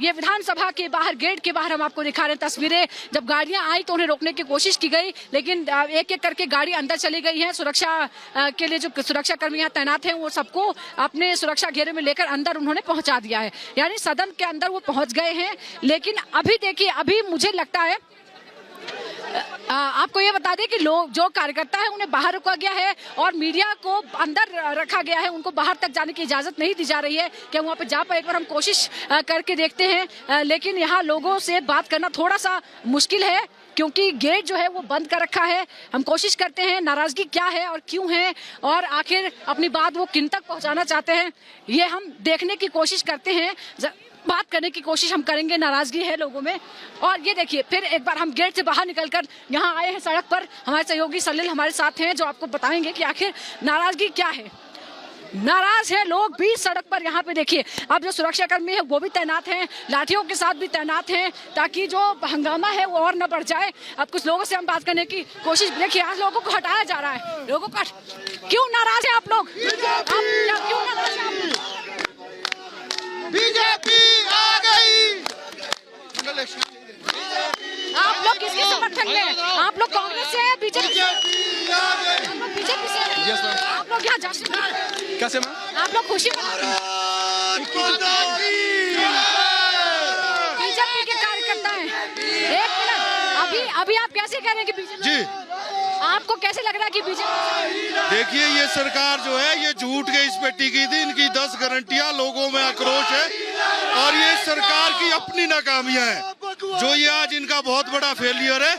ये विधानसभा के बाहर गेट के बाहर हम आपको दिखा रहे हैं तस्वीरें। जब गाड़ियां आई तो उन्हें रोकने की कोशिश की गई, लेकिन एक एक करके गाड़ी अंदर चली गई है। सुरक्षा के लिए जो सुरक्षा कर्मी यहाँ तैनात हैं वो सबको अपने सुरक्षा घेरे में लेकर अंदर उन्होंने पहुंचा दिया है, यानी सदन के अंदर वो पहुंच गए हैं। लेकिन अभी देखिए, अभी मुझे लगता है आपको ये बता दें कि लोग जो कार्यकर्ता है उन्हें बाहर रोका गया है और मीडिया को अंदर रखा गया है। उनको बाहर तक जाने की इजाजत नहीं दी जा रही है कि वहां पर जा पाए। एक बार हम कोशिश करके देखते हैं, लेकिन यहाँ लोगों से बात करना थोड़ा सा मुश्किल है क्योंकि गेट जो है वो बंद कर रखा है। हम कोशिश करते हैं नाराजगी क्या है और क्यों है और आखिर अपनी बात वो किन तक पहुंचाना चाहते हैं, ये हम देखने की कोशिश करते हैं, बात करने की कोशिश हम करेंगे। नाराजगी है लोगों में। और ये देखिए, फिर एक बार हम गेट से बाहर निकलकर यहाँ आए हैं सड़क पर। हमारे सहयोगी सलील हमारे साथ हैं जो आपको बताएंगे कि आखिर नाराजगी क्या है। नाराज है लोग भी सड़क पर। यहाँ पे देखिए, अब जो सुरक्षा कर्मी है वो भी तैनात हैं, लाठियों के साथ भी तैनात हैं ताकि जो हंगामा है वो और न बढ़ जाए। अब कुछ लोगों से हम बात करने की कोशिश, देखिए आज लोगों को हटाया जा रहा है। लोगों को क्यों नाराज है आप लोग? क्यों नाराज है आप लोग? बीजेपी आ गई। आप लोग किसके समर्थन में हैं? आप लोग कांग्रेस से हैं, बीजेपी से हैं? आप लोग यहाँ जश्न कैसे मैम? आप लोग खुशी बीजेपी के कार्यकर्ता हैं। एक मिनट, अभी आप कैसे कह रहे हैं कि बीजेपी जी, आपको कैसे लग रहा है कि बीजेपी? देखिए ये सरकार जो है ये झूठ के इस पे टिकी थी। इनकी 10 गारंटियां, लोगों में आक्रोश है और ये सरकार की अपनी नाकामियां हैं जो ये आज इनका बहुत बड़ा फेलियर है।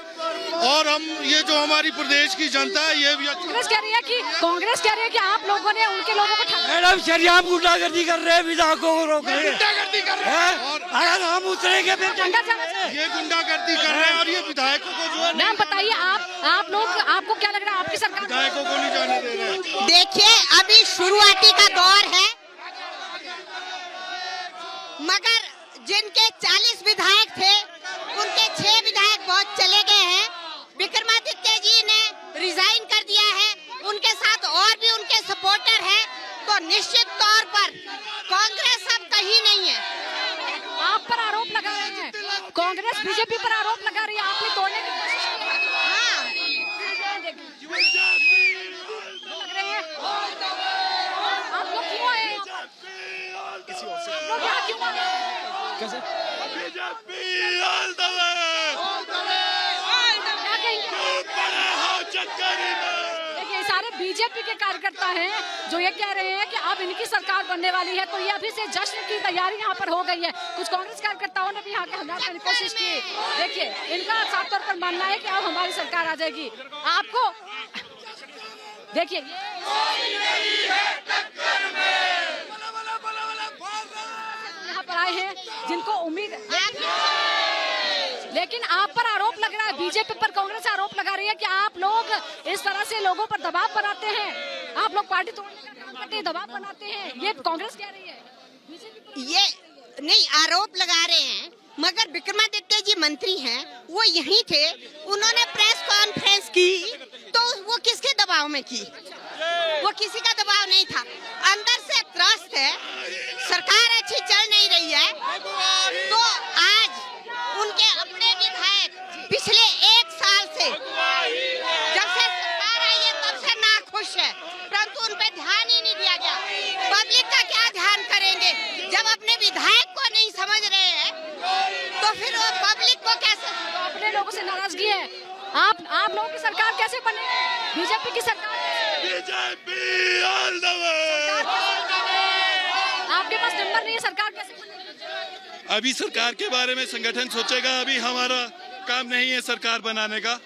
और हम ये जो हमारी प्रदेश की जनता है ये भी कांग्रेस कह रही है कि आप लोगों ने उनके लोगों को मैडम शरियाम गुंडागर्दी कर रहे हैं, विधायकों को रोक रहे हैं। अगर हम उतरेंगे फिर ये गुंडागर्दी कर रहे हैं और ये विधायकों को जो है। मैम बताइए, आप लोग, आपको क्या लग रहा है आपकी सरकार विधायकों को नहीं जाने दे रहे। देखिए अभी शुरुआती का दौर है, मगर जिनके 40 विधायक थे उनके 6 विधायक बहुत चले गए हैं। विक्रमादित्य जी ने रिजाइन कर दिया है, उनके साथ और भी उनके सपोर्टर हैं, तो निश्चित तौर पर कांग्रेस अब कहीं नहीं है। आप पर आरोप लगा रहे हैं, कांग्रेस बीजेपी पर आरोप लगा रही है, आपने तोड़ने की कोशिश की है। हाँ, लग रहे हैं आप लोग क्यों आए हैं? आप लोग यहाँ क्यों आए हैं? कैसे? क्या कहेंगे? देखिए सारे बीजेपी के कार्यकर्ता हैं जो ये कह रहे हैं कि अब इनकी सरकार बनने वाली है, तो ये अभी से जश्न की तैयारी यहाँ पर हो गई है। कुछ कांग्रेस कार्यकर्ताओं ने भी यहाँ के हंगामा करने की कोशिश की। देखिए इनका साफ तौर पर मानना है कि अब हमारी सरकार आ जाएगी। आपको देखिए यहाँ पर आए हैं जिनको उम्मीद, लेकिन आप पर आरोप लग रहा है, बीजेपी पर कांग्रेस आरोप लगा रही है कि आप लोग इस तरह से लोगों पर दबाव बनाते हैं, आप लोग पार्टी तोड़ने का काम करते हैं, दबाव बनाते हैं। ये कांग्रेस कह रही है। ये नहीं आरोप लगा रहे हैं, मगर विक्रमादित्य जी मंत्री हैं, वो यहीं थे, उन्होंने प्रेस कॉन्फ्रेंस की तो वो किसके दबाव में की? वो किसी का दबाव नहीं था, अंदर से त्रस्त है, सरकार अच्छी चल नहीं रही है। तो आज उनके अपने विधायक पिछले 1 साल से जब से सरकार आई है तब से नाखुश है, परंतु उन पे ध्यान ही नहीं दिया गया। पब्लिक का क्या ध्यान करेंगे जब अपने विधायक को नहीं समझ रहे हैं, तो फिर वो पब्लिक को कैसे? तो अपने लोगों से नाराजगी है। आप लोगों की सरकार कैसे बनेगी? बीजेपी की सरकार, आपके पास नंबर नहीं है, सरकार कैसे बनेगी? अभी सरकार के बारे में संगठन सोचेगा, अभी हमारा काम नहीं है सरकार बनाने का।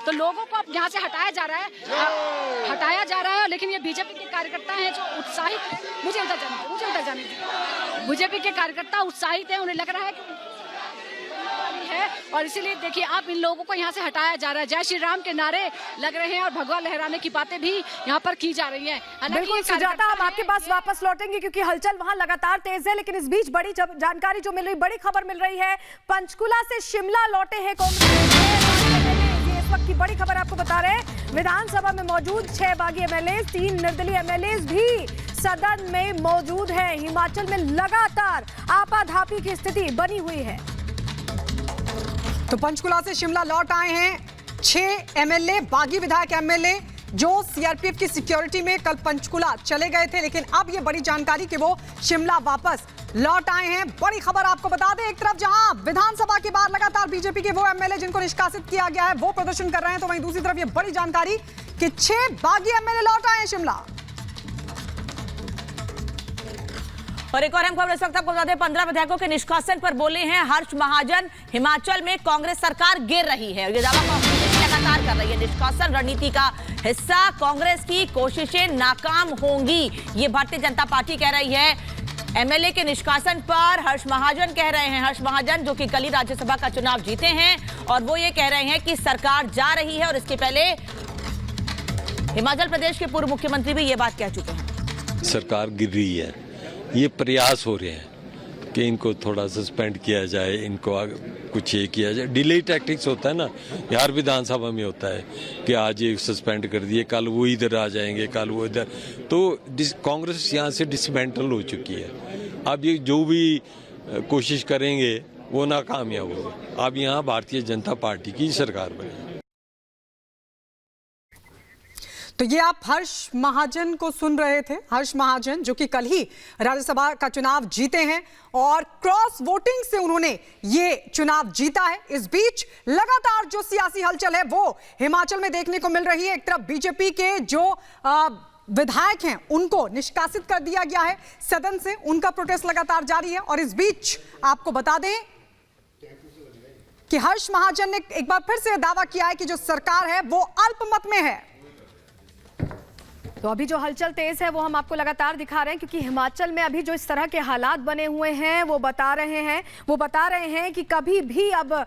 तो लोगों को अब यहाँ से हटाया जा रहा है, लेकिन ये बीजेपी के कार्यकर्ता हैं जो उत्साहित हैं। मुझे उधर जाने दीजिए। बीजेपी के कार्यकर्ता उत्साहित हैं, उन्हें लग रहा है कि है और इसीलिए देखिए अब इन लोगों को यहाँ से हटाया जा रहा है। जय श्री राम के नारे लग रहे हैं और भगवा लहराने की बातें भी यहाँ पर की जा रही हैं। बिल्कुल सुजाता, हम आपके पास वापस लौटेंगे क्योंकि हलचल वहां लगातार तेज है, लेकिन इस बीच बड़ी जानकारी जो मिल रही, बड़ी खबर मिल रही है, पंचकुला से शिमला लौटे हैं कांग्रेस वक्त की बड़ी खबर आपको बता रहे हैं, विधानसभा में मौजूद 6 बागी एमएलए, 3 निर्दलीय एमएलए भी सदन में मौजूद हैं। हिमाचल में लगातार आपाधापी की स्थिति बनी हुई है। तो पंचकुला से शिमला लौट आए हैं 6 एमएलए, बागी विधायक एमएलए जो सीआरपीएफ की सिक्योरिटी में कल पंचकुला चले गए थे, लेकिन अब ये बड़ी जानकारी कि वो शिमला वापस लौट आए हैं। बड़ी खबर आपको बता दें, एक तरफ जहां विधानसभा के बाहर लगातार बीजेपी के वो एमएलए जिनको निष्कासित किया गया है वो प्रदर्शन कर रहे हैं, तो वहीं दूसरी तरफ ये बड़ी जानकारी कि 6 बागी एमएलए लौट आए हैं शिमला। और एक और अहम खबर इस वक्त आपको बता दें, 15 विधायकों के निष्कासन पर बोले हैं हर्ष महाजन। हिमाचल में कांग्रेस सरकार गिर रही है, ये दावा कांग्रेस लगातार कर रही है। निष्कासन रणनीति का हिस्सा, कांग्रेस की कोशिशें नाकाम होंगी, ये भारतीय जनता पार्टी कह रही है। एमएलए के निष्कासन पर हर्ष महाजन कह रहे हैं, हर्ष महाजन जो कि कल ही राज्यसभा का चुनाव जीते हैं, और वो ये कह रहे हैं कि सरकार जा रही है। और इसके पहले हिमाचल प्रदेश के पूर्व मुख्यमंत्री भी ये बात कह चुके हैं। सरकार गिर रही है, ये प्रयास हो रहे हैं कि इनको थोड़ा सस्पेंड किया जाए, इनको कुछ ये किया जाए। डिले टैक्टिक्स होता है ना, यार विधानसभा में होता है कि आज ये सस्पेंड कर दिए, कल वो इधर आ जाएंगे, कल वो इधर। तो कांग्रेस यहाँ से डिसमेंटल हो चुकी है। अब ये जो भी कोशिश करेंगे वो नाकामयाब होगा। अब यहाँ भारतीय जनता पार्टी की सरकार बनेगी। तो ये आप हर्ष महाजन को सुन रहे थे। हर्ष महाजन जो कि कल ही राज्यसभा का चुनाव जीते हैं और क्रॉस वोटिंग से उन्होंने ये चुनाव जीता है। इस बीच लगातार जो सियासी हलचल है वो हिमाचल में देखने को मिल रही है। एक तरफ बीजेपी के जो विधायक हैं उनको निष्कासित कर दिया गया है सदन से, उनका प्रोटेस्ट लगातार जारी है। और इस बीच आपको बता दें कि हर्ष महाजन ने एक बार फिर से दावा किया है कि जो सरकार है वो अल्पमत में है। तो अभी जो हलचल तेज है वो हम आपको लगातार दिखा रहे हैं, क्योंकि हिमाचल में अभी जो इस तरह के हालात बने हुए हैं वो बता रहे हैं कि कभी भी अब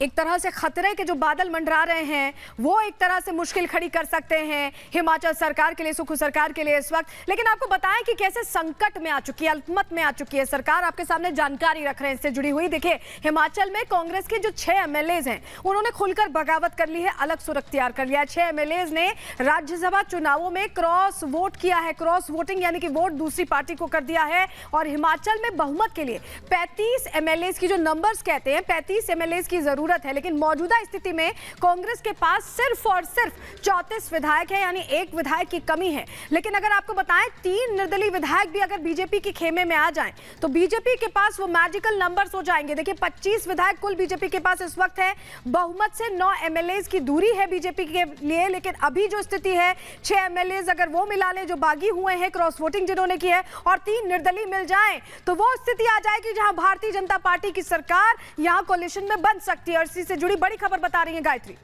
एक तरह से खतरे के जो बादल मंडरा रहे हैं वो एक तरह से मुश्किल खड़ी कर सकते हैं हिमाचल सरकार के लिए, सुख सरकार के लिए इस वक्त। लेकिन आपको बताएं कि कैसे संकट में आ चुकी है, अल्पमत में आ चुकी है सरकार। आपके सामने जानकारी रख रहे हैं इससे जुड़ी हुई। देखिए, हिमाचल में कांग्रेस के जो 6 एमएलए हैं उन्होंने खुलकर बगावत कर ली है, अलग सुर अख्तियार कर लिया है। 6 एमएलए ने राज्यसभा चुनावों में क्रॉस वोट किया है, क्रॉस वोटिंग यानी कि वोट दूसरी पार्टी को कर दिया है। और हिमाचल में बहुमत के लिए 35 एमएलए की जो नंबर्स कहते हैं 35 एमएलए की जरूरत है, लेकिन मौजूदा स्थिति में कांग्रेस के पास सिर्फ और सिर्फ 34 विधायक है, यानी 1 विधायक की कमी है। लेकिन अगर आपको बताएं 3 निर्दलीय विधायक भी अगर बीजेपी के खेमे में आ जाएं तो बीजेपी के पास वो मैजिकल नंबर्स हो जाएंगे। देखिए, 25 विधायक कुल बीजेपी के पास इस वक्त है, बहुमत से 9 एमएलए की दूरी है बीजेपी के लिए। लेकिन अभी जो स्थिति है 6 एमएलए अगर वो मिला ले जो बागी हुए हैं क्रॉस वोटिंग जिन्होंने की है और 3 निर्दलीय मिल जाएं तो वो स्थिति आ जाएगी जहां भारतीय जनता पार्टी की सरकार यहां कोलिशन में बन सकती है। और इसी से जुड़ी बड़ी खबर बता रही है गायत्री।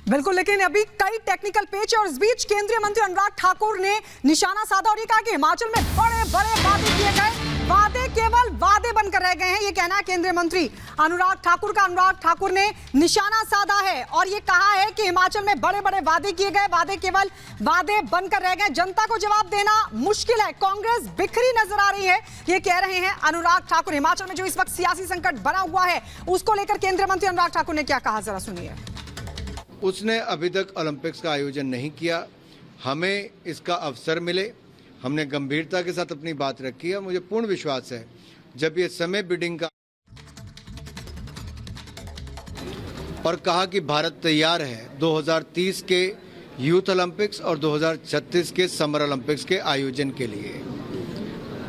बिल्कुल, लेकिन अभी कई टेक्निकल पेच है और इस बीच केंद्रीय मंत्री अनुराग ठाकुर ने निशाना साधा और ये कहा कि हिमाचल में बड़े बड़े वादे किए गए, वादे केवल वादे बनकर रह गए हैं। ये कहना है केंद्रीय मंत्री अनुराग ठाकुर का। अनुराग ठाकुर ने निशाना साधा है और ये कहा है कि हिमाचल में बड़े बड़े वादे किए गए, वादे केवल वादे बनकर रह गए, जनता को जवाब देना मुश्किल है, कांग्रेस बिखरी नजर आ रही है, ये कह रहे हैं अनुराग ठाकुर। हिमाचल में जो इस वक्त सियासी संकट बना हुआ है उसको लेकर केंद्रीय मंत्री अनुराग ठाकुर ने क्या कहा, जरा सुनिए। उसने अभी तक ओलंपिक्स का आयोजन नहीं किया, हमें इसका अवसर मिले, हमने गंभीरता के साथ अपनी बात रखी है। मुझे पूर्ण विश्वास है जब ये समय बिडिंग का और कहा कि भारत तैयार है 2030 के यूथ ओलंपिक्स और 2036 के समर ओलंपिक्स के आयोजन के लिए।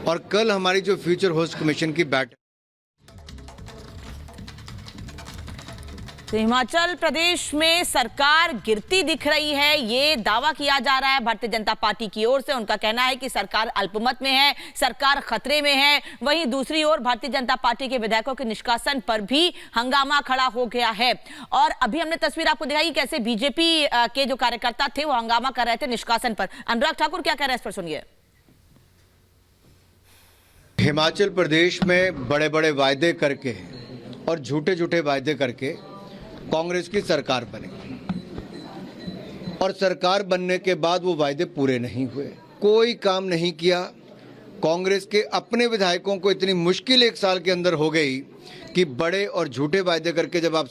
और कल हमारी जो फ्यूचर होस्ट कमीशन की बैठक, तो हिमाचल प्रदेश में सरकार गिरती दिख रही है, ये दावा किया जा रहा है भारतीय जनता पार्टी की ओर से। उनका कहना है कि सरकार अल्पमत में है, सरकार खतरे में है। वहीं दूसरी ओर भारतीय जनता पार्टी के विधायकों के निष्कासन पर भी हंगामा खड़ा हो गया है। और अभी हमने तस्वीर आपको दिखाई कैसे बीजेपी के जो कार्यकर्ता थे वो हंगामा कर रहे थे निष्कासन पर। अनुराग ठाकुर क्या कह रहे हैं इस पर सुनिए। हिमाचल प्रदेश में बड़े बड़े वायदे करके और झूठे झूठे वायदे करके कांग्रेस की सरकार बनी और सरकार बनने के बाद वो वायदे पूरे नहीं हुए, कोई काम नहीं किया। कांग्रेस के अपने विधायकों को इतनी मुश्किल 1 साल के अंदर हो गई कि बड़े और झूठे वायदे करके जब आप